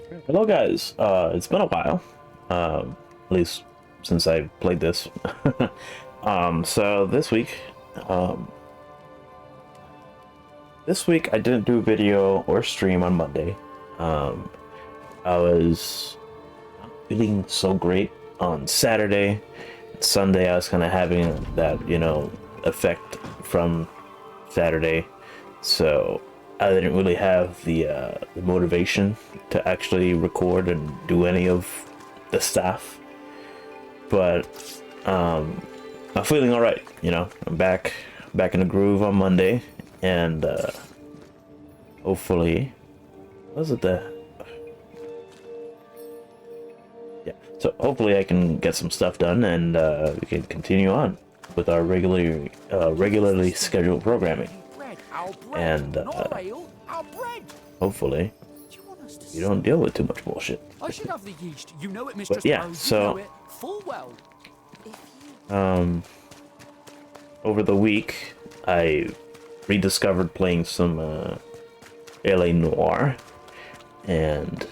Hello guys, it's been a while, at least since I played this. So um, this week I didn't do a video or stream on Monday. Um, I was not feeling so great on Saturday. Sunday I was kind of having that, effect from Saturday, so I didn't really have the motivation to actually record and do any of the stuff. But I'm feeling all right. I'm back in the groove on Monday, and hopefully, was it the yeah? So hopefully I can get some stuff done, and we can continue on with our regularly scheduled programming. And hopefully you don't deal with too much bullshit. I should have the yeast. You know it, But yeah, so full well. over the week I rediscovered playing some LA Noire, and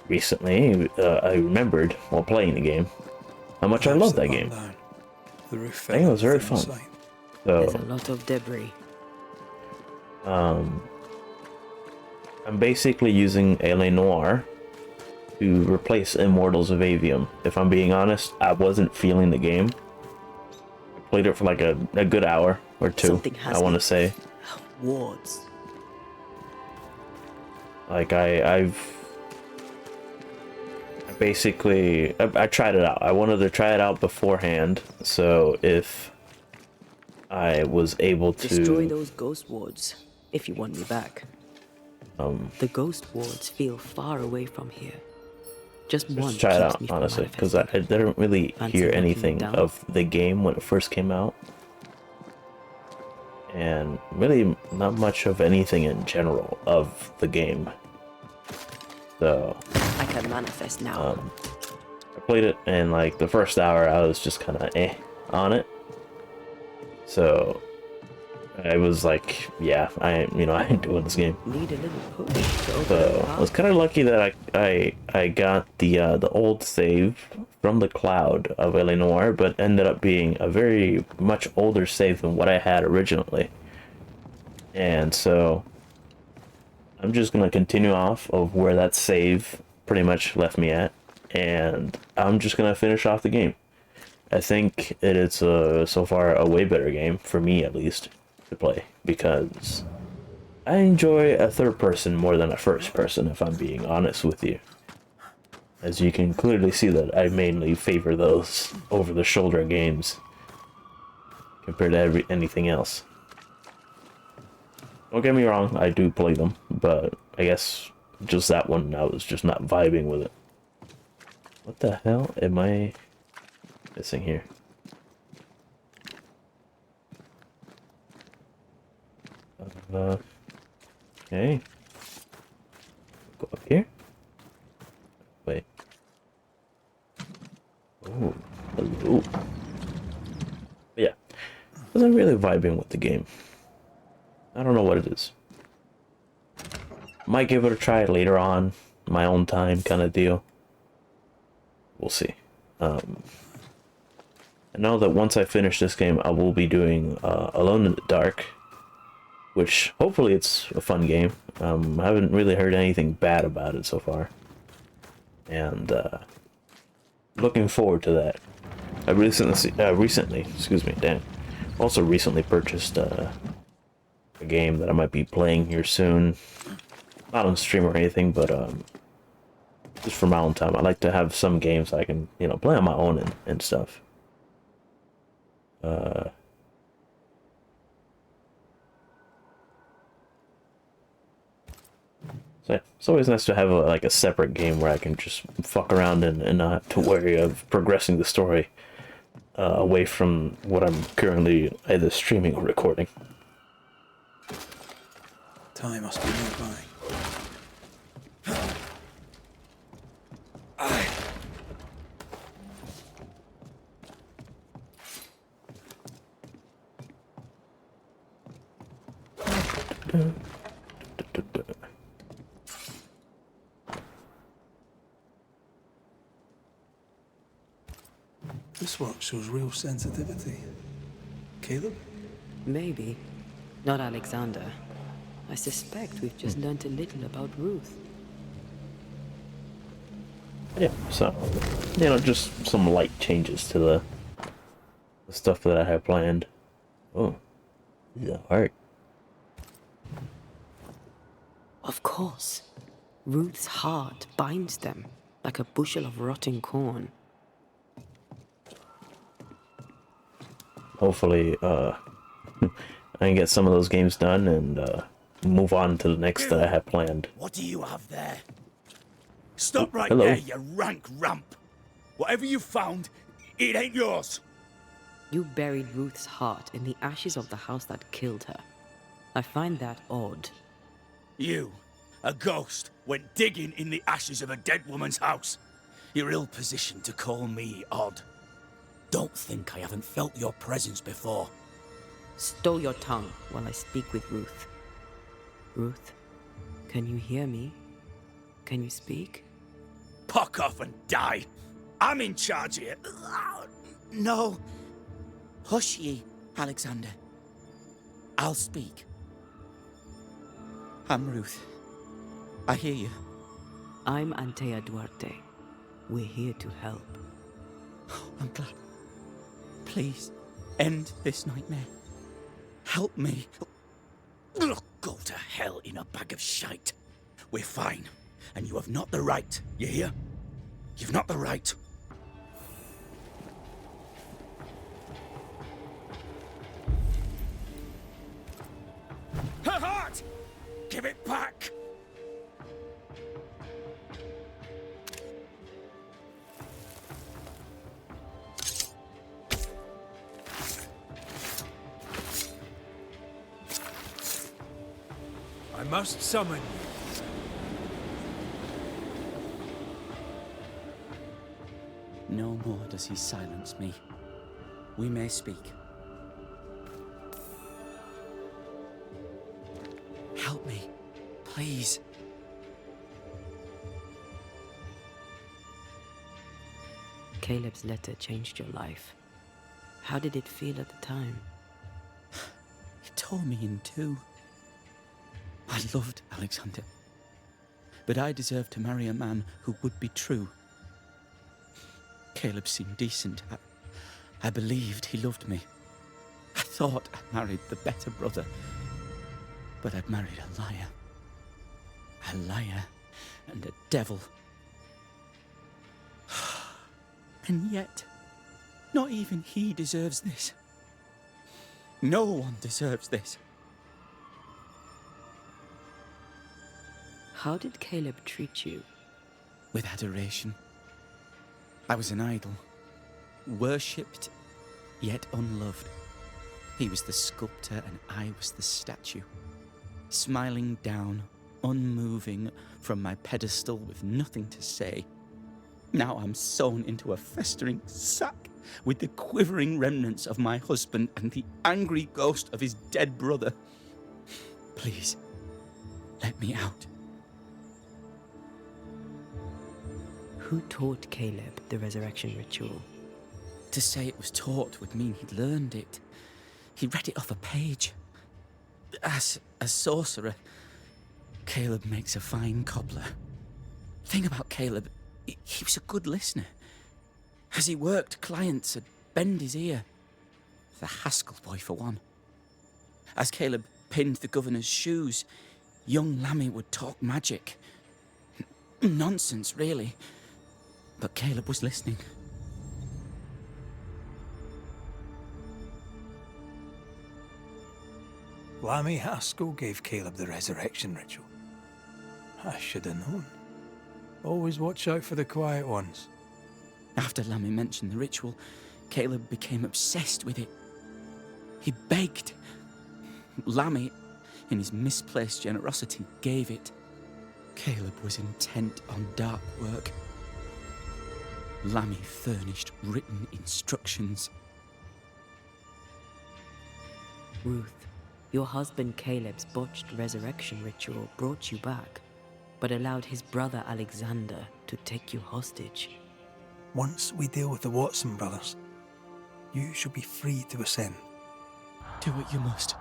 recently I remembered while playing the game how much I love that game. I think it was very fun. So there's a lot of debris. I'm basically using LA Noire to replace Immortals of Avium. If I'm being honest, I wasn't feeling the game. I played it for like a good hour or two, I want to say. Wards. Like I basically tried it out. I wanted to try it out beforehand, so if I was able to destroy those ghost wards if you want me back. The ghost wards feel far away from here. Just one. Try it out, honestly, because I didn't really hear anything of the game when it first came out, and really not much of anything in general of the game. So I can manifest now. I played it, and like the first hour, I was just kind of on it. So I was like, yeah, I ain't doing this game. Need a little push. So I was kind of lucky that I got the old save from the cloud of LA Noire, but ended up being a very much older save than what I had originally. And so I'm just gonna continue off of where that save pretty much left me at, and I'm just gonna finish off the game. I think it is so far a way better game, for me at least, to play, because I enjoy a third person more than a first person, if I'm being honest with you. As you can clearly see that I mainly favor those over the shoulder games compared to anything else. Don't get me wrong, I do play them, but I guess just that one I was just not vibing with it. What the hell am I missing here? Okay. Go up here. Wait. Oh, hello. But yeah, wasn't really vibing with the game. I don't know what it is. Might give it a try later on, my own time kind of deal. We'll see. I know that once I finish this game, I will be doing Alone in the Dark, which hopefully it's a fun game. I haven't really heard anything bad about it so far, and looking forward to that. I recently, also recently purchased a game that I might be playing here soon. Not on stream or anything, but just for my own time. I like to have some games I can, play on my own and stuff. So yeah, it's always nice to have a separate game where I can just fuck around and not have to worry of progressing the story away from what I'm currently either streaming or recording. Time must be nearby. housework shows real sensitivity. Caleb? Maybe. Not Alexander. I suspect we've just learnt a little about Ruth. Yeah, so, just some light changes to the stuff that I have planned. Oh, the art. Of course. Ruth's heart binds them like a bushel of rotting corn. Hopefully, I can get some of those games done and move on to the next that I have planned. What do you have there? Stop right Hello. there, you rank rump. Whatever you found, it ain't yours. You buried Ruth's heart in the ashes of the house that killed her. I find that odd. You, a ghost, went digging in the ashes of a dead woman's house. You're ill-positioned to call me odd. Don't think I haven't felt your presence before. Stow your tongue while I speak with Ruth. Ruth, can you hear me? Can you speak? Puck off and die. I'm in charge here. No. Hush ye, Alexander. I'll speak. I'm Ruth. I hear you. I'm Antea Duarte. We're here to help. I'm glad. Please, end this nightmare. Help me. Go to hell in a bag of shite. We're fine, and you have not the right, you hear? You've not the right. Her heart! Give it back! I must summon you. No more does he silence me. We may speak. Help me, please. Caleb's letter changed your life. How did it feel at the time? It tore me in two. I loved Alexander, but I deserved to marry a man who would be true. Caleb seemed decent. I believed he loved me. I thought I married the better brother, but I'd married a liar. A liar and a devil. And yet, not even he deserves this. No one deserves this. How did Caleb treat you? With adoration. I was an idol, worshipped, yet unloved. He was the sculptor and I was the statue, smiling down, unmoving from my pedestal with nothing to say. Now I'm sewn into a festering sack with the quivering remnants of my husband and the angry ghost of his dead brother. Please, let me out. Who taught Caleb the resurrection ritual? To say it was taught would mean he'd learned it. He read it off a page. As a sorcerer, Caleb makes a fine cobbler. Thing about Caleb, he was a good listener. As he worked, clients would bend his ear. The Haskell boy, for one. As Caleb pinned the governor's shoes, young Lammy would talk magic. Nonsense, really. But Caleb was listening. Lammy Haskell gave Caleb the resurrection ritual. I should have known. Always watch out for the quiet ones. After Lammy mentioned the ritual, Caleb became obsessed with it. He begged. Lammy, in his misplaced generosity, gave it. Caleb was intent on dark work. Lammy furnished written instructions. Ruth, your husband Caleb's botched resurrection ritual brought you back, but allowed his brother Alexander to take you hostage. Once we deal with the Watson brothers, you shall be free to ascend. Do what you must.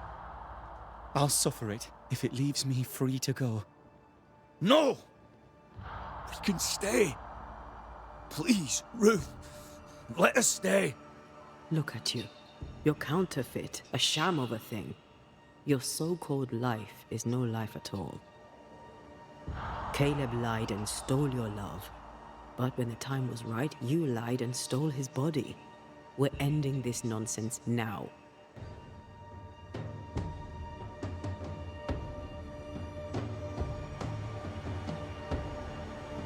I'll suffer it if it leaves me free to go. No! We can stay. Please, Ruth, let us stay. Look at you. You're counterfeit, a sham of a thing. Your so-called life is no life at all. Caleb lied and stole your love. But when the time was right, you lied and stole his body. We're ending this nonsense now.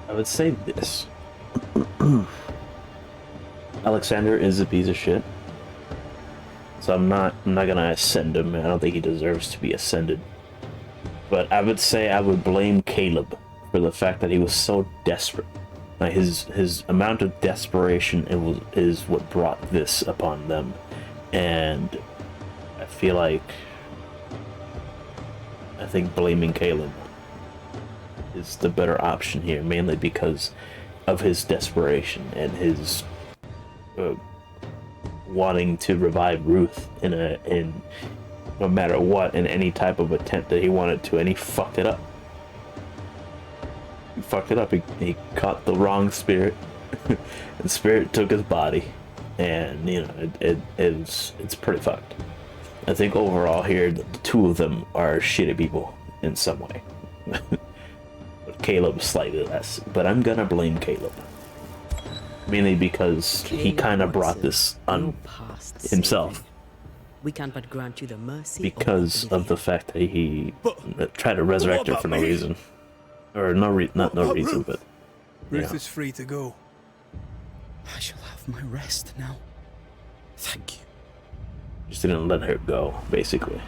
I would say this. Alexander is a piece of shit. So I'm not gonna ascend him. I don't think he deserves to be ascended. But I would say I would blame Caleb for the fact that he was so desperate. Like his amount of desperation is what brought this upon them. And I think blaming Caleb is the better option here, mainly because of his desperation and his wanting to revive Ruth in no matter what, in any type of attempt that he wanted to, and he fucked it up. He caught the wrong spirit. The spirit took his body, and you know it's pretty fucked. I think overall here the two of them are shitty people in some way. But Caleb slightly less. But I'm gonna blame Caleb. Mainly because he kind of brought this on himself. We can but grant you the mercy Because of the fact that he tried to resurrect her for no reason. Or not no reason, but... Ruth is free to go. I shall have my rest now. Thank you. Just didn't let her go, basically.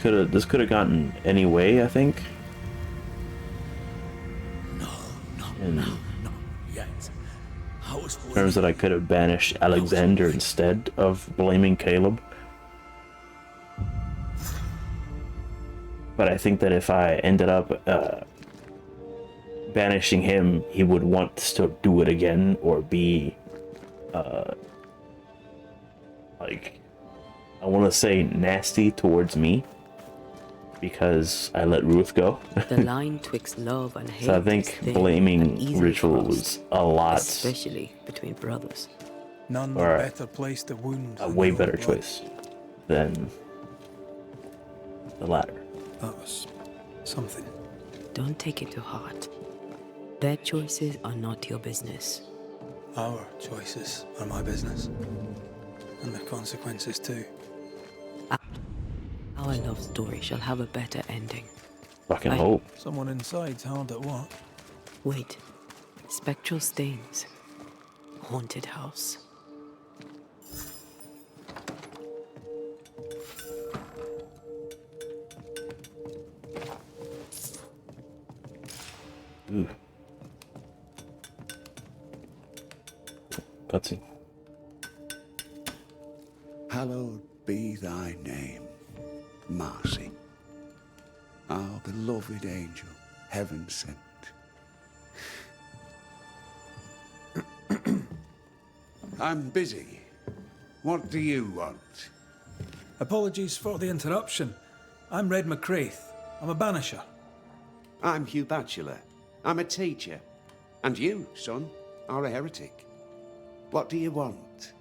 This could have gotten any way, I think. No, yet. In terms that I could have banished Alexander instead of blaming Caleb. But I think that if I ended up banishing him, he would want to still do it again, or be like, I want to say nasty towards me because I let Ruth go. The line twixt love and hate. So I think blaming Ritual was a lot, especially between brothers. None or better place to wound. a way better choice than the latter. That was something. Don't take it to heart. Their choices are not your business. Our choices are my business. And the consequences too. Our love story shall have a better ending. Fucking hope. Someone inside's hard at what? Wait. Spectral stains. Haunted house. Ooh. Cutscene. Hallowed be thy name, Marcy, our beloved angel, heaven sent. I'm busy. What do you want? Apologies for the interruption. I'm Red McRaith. I'm a banisher. I'm Hugh Batchelor. I'm a teacher. And you, son, are a heretic. What do you want?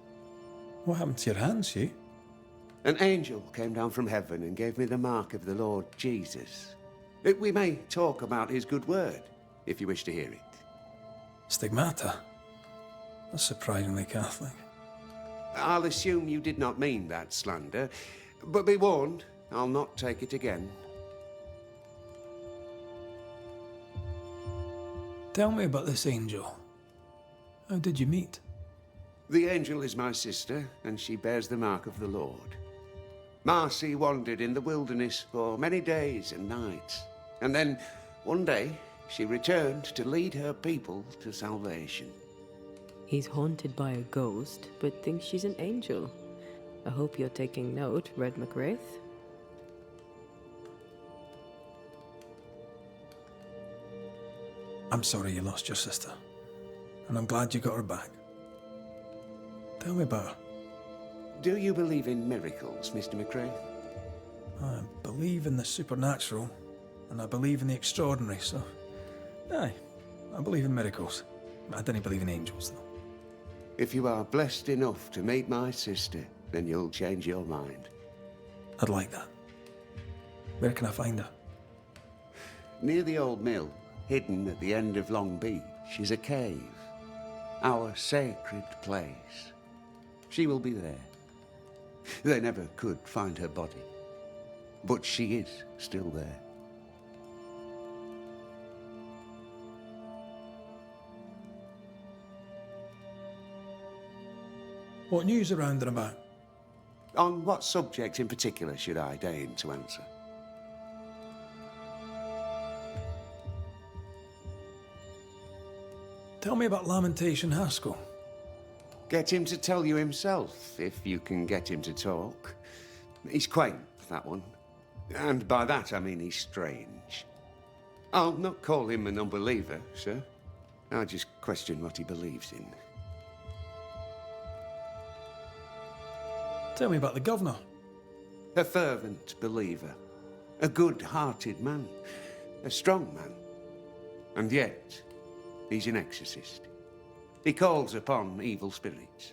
What happened to your hands, Hugh? An angel came down from heaven and gave me the mark of the Lord Jesus. We may talk about his good word, if you wish to hear it. Stigmata? That's surprisingly Catholic. I'll assume you did not mean that slander, but be warned, I'll not take it again. Tell me about this angel. How did you meet? The angel is my sister, and she bears the mark of the Lord. Marcy wandered in the wilderness for many days and nights, And then, one day, she returned to lead her people to salvation. He's haunted by a ghost, but thinks she's an angel. I hope you're taking note, Red McRaith. I'm sorry you lost your sister, and I'm glad you got her back. Tell me about her. Do you believe in miracles, Mr. McRae? I believe in the supernatural, and I believe in the extraordinary, so... Aye, I believe in miracles. I don't believe in angels, though. If you are blessed enough to meet my sister, then you'll change your mind. I'd like that. Where can I find her? Near the old mill, hidden at the end of Long Beach, is a cave. Our sacred place. She will be there. They never could find her body, but she is still there. What news around and about? On what subject in particular should I deign to answer? Tell me about Lamentation Haskell. Get him to tell you himself, if you can get him to talk. He's quaint, that one. And by that I mean he's strange. I'll not call him an unbeliever, sir. I just question what he believes in. Tell me about the governor. A fervent believer. A good-hearted man. A strong man. And yet, he's an exorcist. He calls upon evil spirits.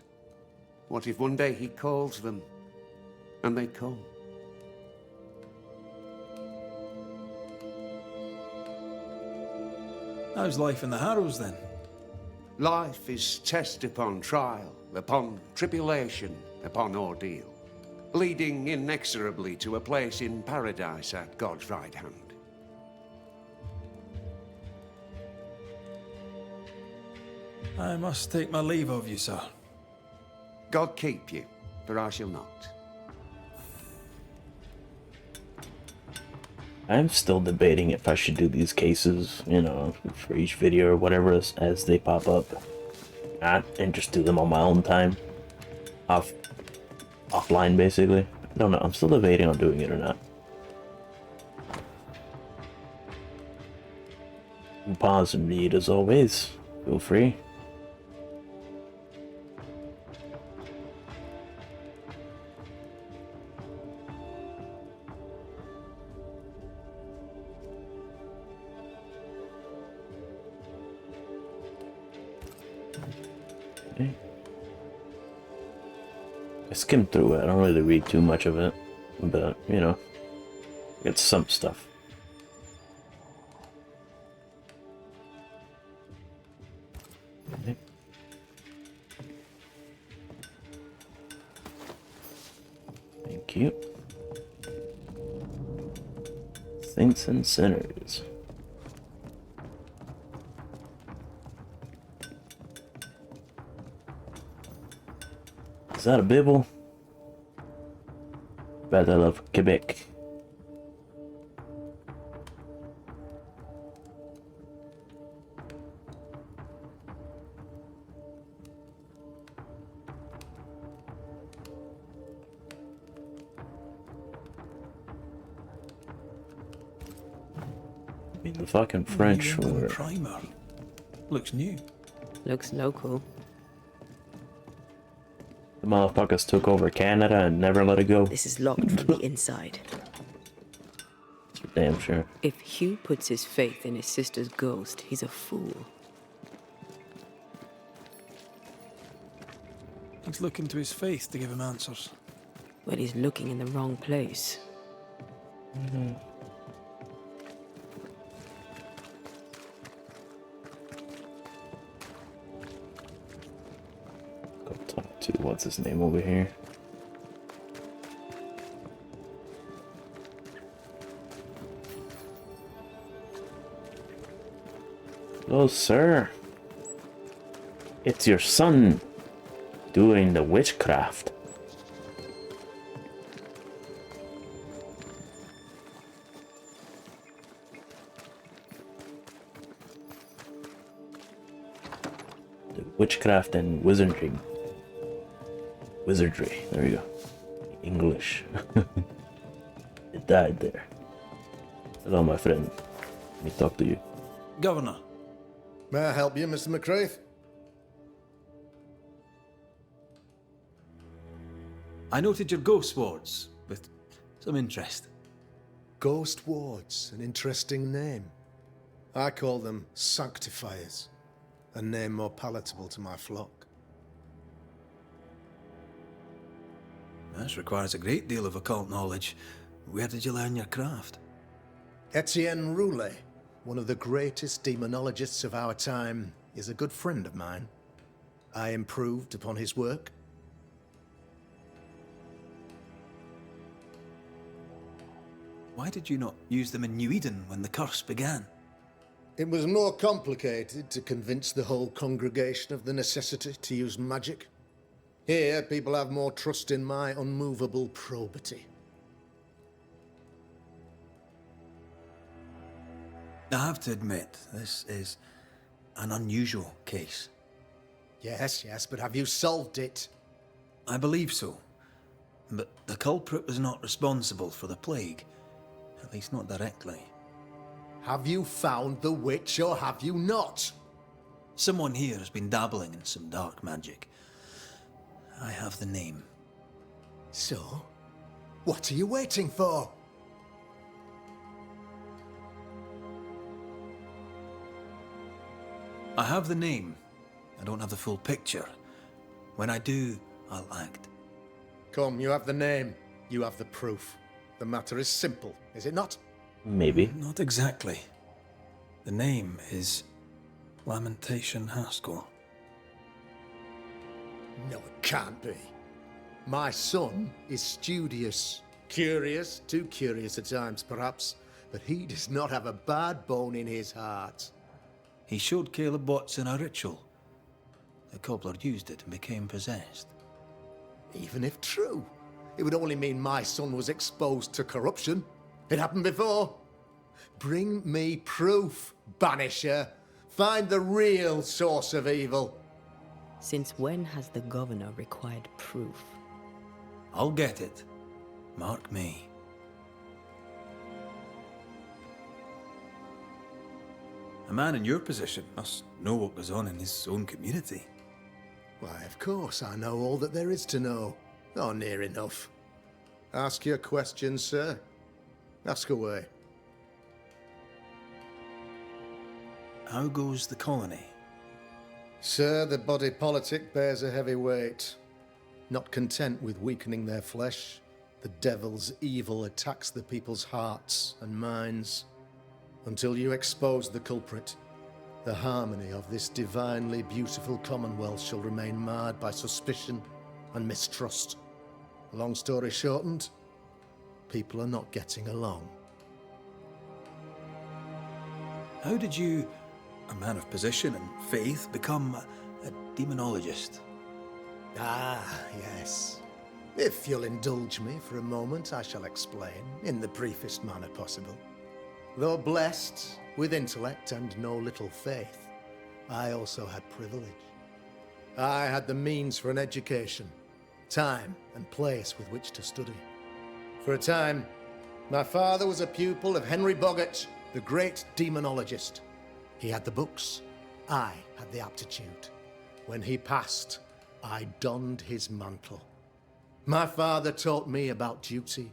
What if one day he calls them, and they come? How's life in the Harrows, then? Life is test upon trial, upon tribulation, upon ordeal, leading inexorably to a place in paradise at God's right hand. I must take my leave of you, sir. God keep you, for I shall not. I'm still debating if I should do these cases, you know, for each video or whatever as they pop up. And just do them on my own time. Offline, basically. I don't know, I'm still debating on doing it or not. Pause and read as always. Feel free. Okay. I skimmed through it. I don't really read too much of it, but you know, it's some stuff. Okay. Thank you. Saints and Sinners. Is that a Bible? Battle of Quebec. I mean, the fucking French were... Primer. Looks new. Looks local. The motherfuckers took over Canada and never let it go. This is locked from the inside. For damn sure. If Hugh puts his faith in his sister's ghost, he's a fool. He's looking to his faith to give him answers. But he's looking in the wrong place. Go talk to what's his name over here. Hello, sir. It's your son doing the witchcraft. witchcraft and wizardry. Wizardry. There you go. English. It died there. Hello, my friend. Let me talk to you. Governor, May I help you, Mr. McRaith? I noted your ghost wards with some interest. Ghost Wards, an interesting name. I call them Sanctifiers, a name more palatable to my flock. This requires a great deal of occult knowledge. Where did you learn your craft? Etienne Roulet, one of the greatest demonologists of our time, is a good friend of mine. I improved upon his work. Why did you not use them in New Eden when the curse began? It was more complicated to convince the whole congregation of the necessity to use magic. Here, people have more trust in my unmovable probity. I have to admit, this is an unusual case. Yes, but have you solved it? I believe so. But the culprit was not responsible for the plague. At least not directly. Have you found the witch or have you not? Someone here has been dabbling in some dark magic. I have the name. So, what are you waiting for? I have the name. I don't have the full picture. When I do, I'll act. Come, you have the name. You have the proof. The matter is simple, is it not? Maybe. Not exactly. The name is Lamentation Haskell. No, it can't be. My son is studious. Curious, too curious at times perhaps, but he does not have a bad bone in his heart. He showed Caleb Watson a ritual. The cobbler used it and became possessed. Even if true, it would only mean my son was exposed to corruption. It happened before. Bring me proof, Banisher. Find the real source of evil. Since when has the governor required proof? I'll get it. Mark me. A man in your position must know what goes on in his own community. Why, of course, I know all that there is to know. Or near enough. Ask your questions, sir. Ask away. How goes the colony? Sir, the body politic bears a heavy weight. Not content with weakening their flesh, the devil's evil attacks the people's hearts and minds. Until you expose the culprit, the harmony of this divinely beautiful commonwealth shall remain marred by suspicion and mistrust. Long story shortened, people are not getting along. How did you, a man of position and faith, become a demonologist? Ah, yes. If you'll indulge me for a moment, I shall explain in the briefest manner possible. Though blessed with intellect and no little faith, I also had privilege. I had the means for an education, time and place with which to study. For a time, my father was a pupil of Henry Boggart, the great demonologist. He had the books, I had the aptitude. When he passed, I donned his mantle. My father taught me about duty.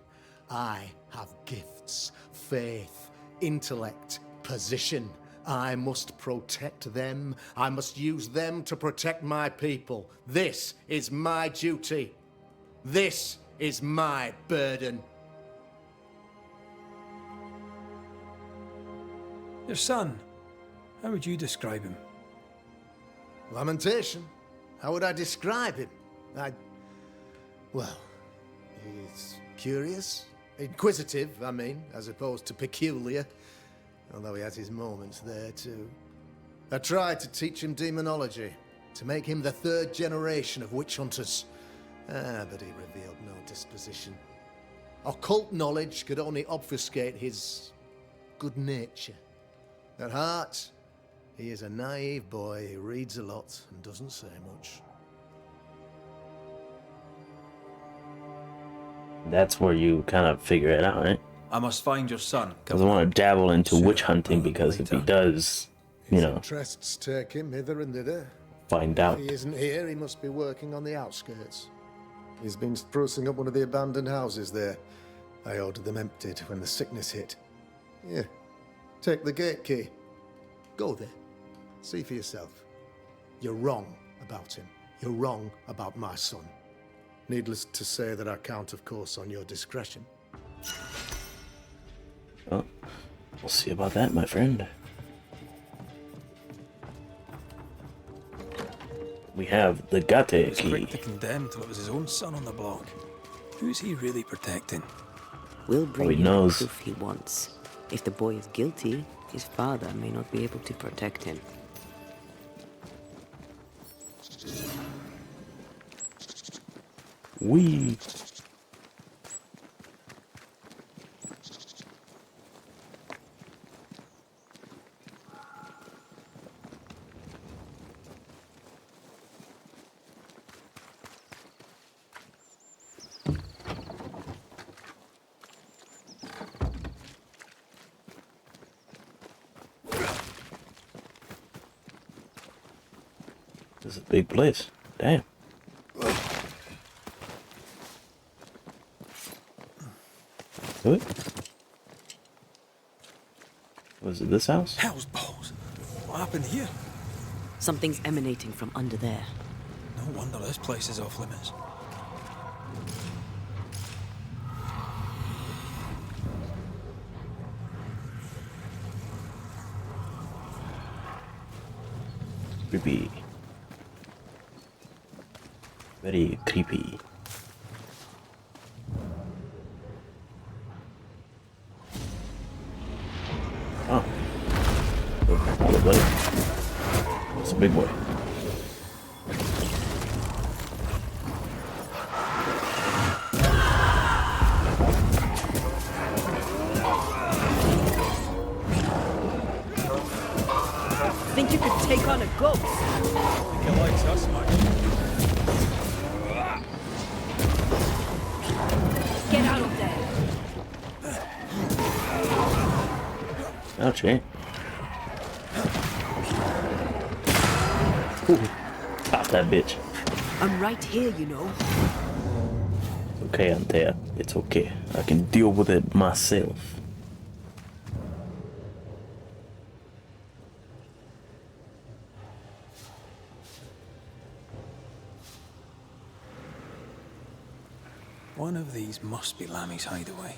I have gifts, faith, intellect, position. I must protect them. I must use them to protect my people. This is my duty. This is my burden. Your son, how would you describe him? Lamentation. How would I describe him? Well, he's curious, inquisitive, I mean, as opposed to peculiar, although he has his moments there too. I tried to teach him demonology, to make him the third generation of witch hunters. But he revealed no disposition. Occult knowledge could only obfuscate his good nature. At heart, He is a naive boy who reads a lot and doesn't say much. That's where you kind of figure it out, right? I must find your son. Doesn't want to dabble into Sure, witch hunting well, because if he later. does, you His know, interests take him hither and thither. find If out. he isn't here, he must be working on the outskirts. He's been sprucing up one of the abandoned houses there. I ordered them emptied when the sickness hit. Here, take the gate key. Go there. See for yourself. You're wrong about him. You're wrong about my son. Needless to say that I count, of course, on your discretion. Well, we'll see about that, my friend. We have the Gate He was key. quick to condemn till it was his own son on the block. Who's he really protecting? We'll bring he him knows. the proof he wants. If the boy is guilty, his father may not be able to protect him. We. This is a big place. Damn. What? Was it this house? Hell's balls. What happened here? Something's emanating from under there. No wonder this place is off limits. Creepy. Very creepy. Oh. Hello, buddy. It's a big boy. Think you could take on a ghost? He likes us much. Get out of there! Ouch, eh? Ooh. Pop that bitch. I'm right here, you know. Okay, Antea. It's okay. I can deal with it myself. One of these must be Lammy's hideaway.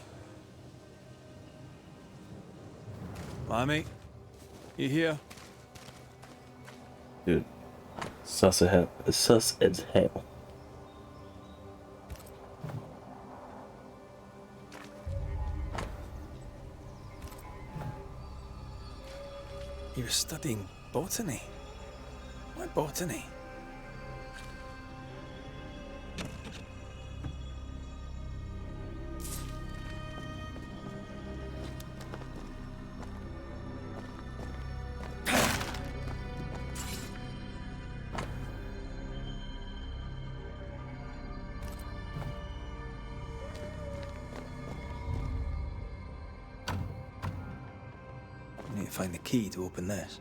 Lammy, you here? Dude. Sus as hell. Sus as hell. He was studying botany. Why botany? I need to find the key to open this.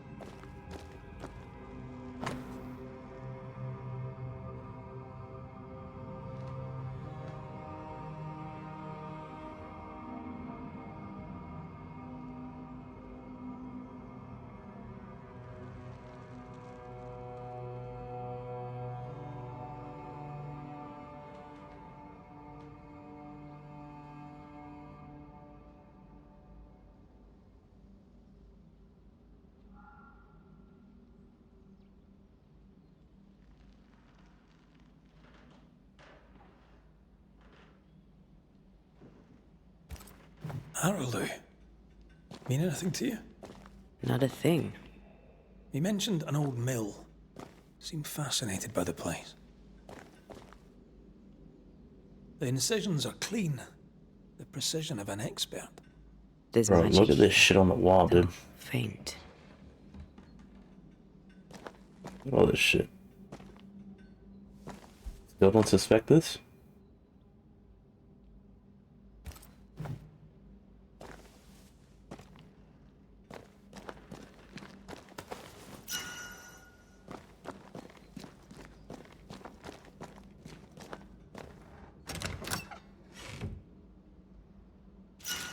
That'll do. Mean anything to you? Not a thing. He mentioned an old mill. Seemed fascinated by the place. The incisions are clean. The precision of an expert. There's Bro, magic look at this here, shit on the wall, though dude. faint. Look at all this shit. Still don't suspect this?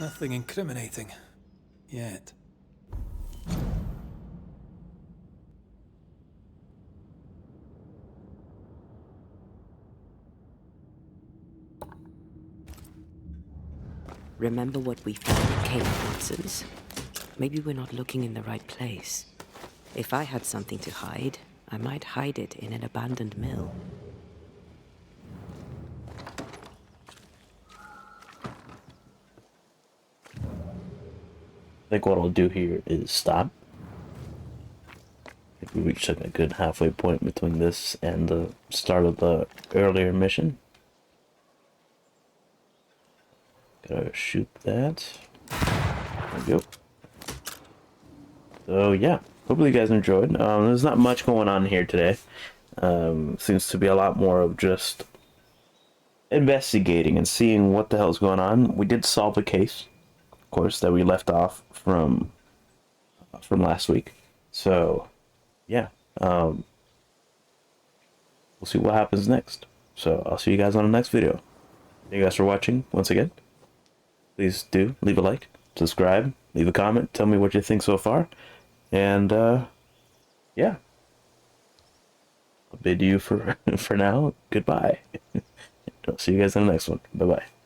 Nothing incriminating. Yet. Remember what we found at Caleb Watson's? Maybe we're not looking in the right place. If I had something to hide, I might hide it in an abandoned mill. I think what I'll do here is stop. I think we reached like a good halfway point between this and the start of the earlier mission. Gotta shoot that. There we go. So yeah, hopefully you guys enjoyed. There's not much going on here today. Seems to be a lot more of just investigating and seeing what the hell's going on. We did solve a case, of course, that we left off from last week. So yeah, we'll see what happens next. So I'll see you guys on the next video. Thank you guys for watching once again. Please do leave a like, subscribe, leave a comment, tell me what you think so far. And yeah, I'll bid you for now. Goodbye. I'll see you guys in the next one. Bye bye.